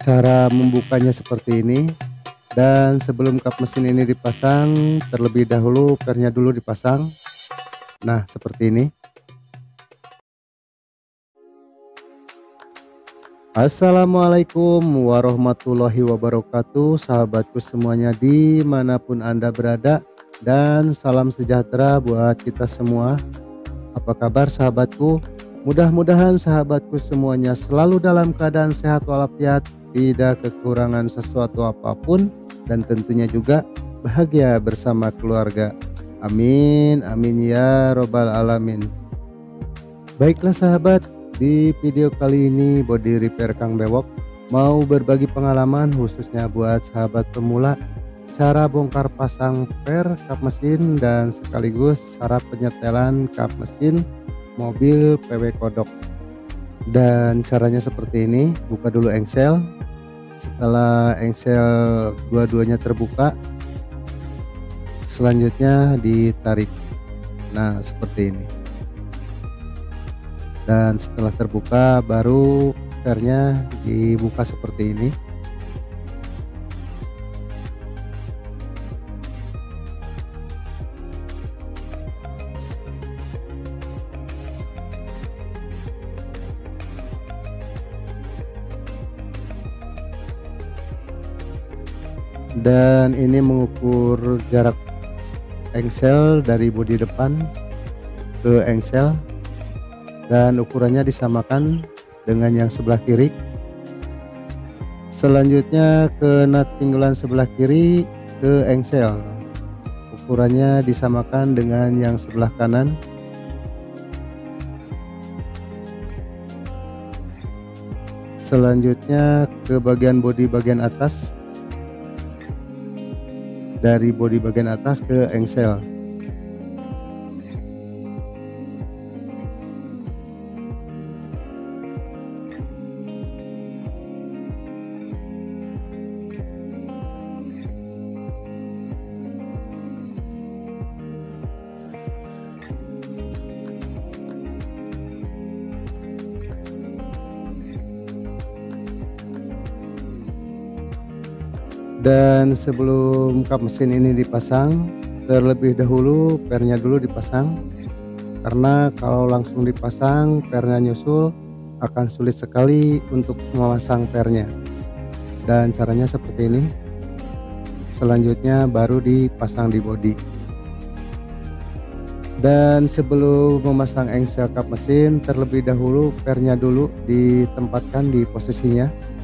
Cara membukanya seperti ini, dan sebelum kap mesin ini dipasang, terlebih dahulu pernya dulu dipasang. Nah, seperti ini. Assalamualaikum warahmatullahi wabarakatuh, sahabatku semuanya dimanapun Anda berada, dan salam sejahtera buat kita semua. Apa kabar sahabatku? Mudah-mudahan sahabatku semuanya selalu dalam keadaan sehat walafiat, tidak kekurangan sesuatu apapun, dan tentunya juga bahagia bersama keluarga. Amin, amin ya robbal alamin. Baiklah sahabat, di video kali ini Body Repair Kang Bewok mau berbagi pengalaman khususnya buat sahabat pemula, cara bongkar pasang per kap mesin dan sekaligus cara penyetelan kap mesin mobil PW Kodok. Dan caranya seperti ini, buka dulu engsel. Setelah engsel dua-duanya terbuka, selanjutnya ditarik. Nah, seperti ini. Dan setelah terbuka baru pernya dibuka seperti ini. Dan ini mengukur jarak engsel dari bodi depan ke engsel, dan ukurannya disamakan dengan yang sebelah kiri. Selanjutnya ke nut pinggulan sebelah kiri ke engsel, ukurannya disamakan dengan yang sebelah kanan. Selanjutnya ke bagian bodi bagian atas, dari bodi bagian atas ke engsel. Dan sebelum kap mesin ini dipasang, terlebih dahulu pernya dulu dipasang, karena kalau langsung dipasang pernya nyusul akan sulit sekali untuk memasang pernya. Dan caranya seperti ini. Selanjutnya baru dipasang di bodi. Dan sebelum memasang engsel kap mesin, terlebih dahulu pernya dulu ditempatkan di posisinya.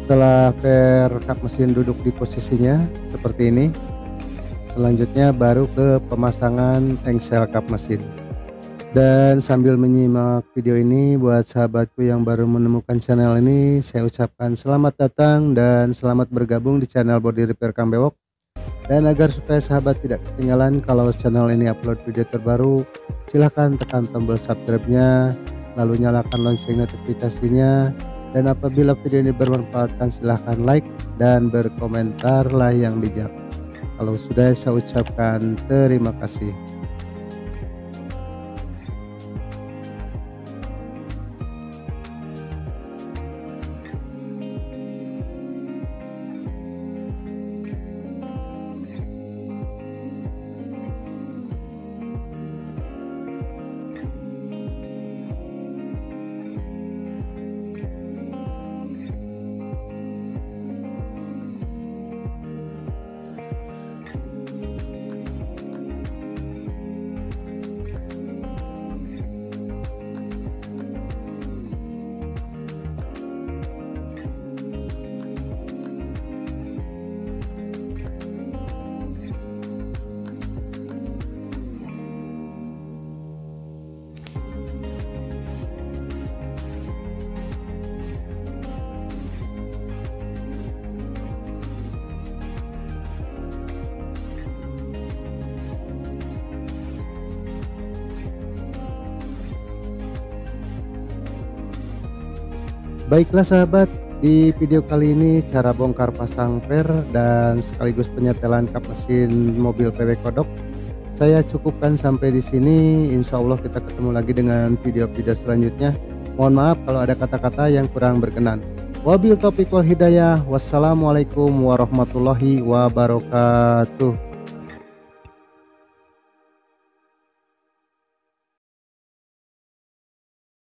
Setelah per kap mesin duduk di posisinya seperti ini, selanjutnya baru ke pemasangan engsel kap mesin. Dan sambil menyimak video ini, buat sahabatku yang baru menemukan channel ini, saya ucapkan selamat datang dan selamat bergabung di channel Body Repair Kang Bewok. Dan agar supaya sahabat tidak ketinggalan kalau channel ini upload video terbaru, silahkan tekan tombol subscribe-nya, lalu nyalakan lonceng notifikasinya. Dan apabila video ini bermanfaat, silahkan like dan berkomentarlah yang bijak. Kalau sudah, saya ucapkan terima kasih. Baiklah sahabat, Di video kali ini cara bongkar pasang per dan sekaligus penyetelan kap mesin mobil PW Kodok saya cukupkan sampai di sini. Insya Allah kita ketemu lagi dengan video-video selanjutnya. Mohon maaf kalau ada kata-kata yang kurang berkenan. Wabil taufiq wal hidayah. Wassalamualaikum warahmatullahi wabarakatuh.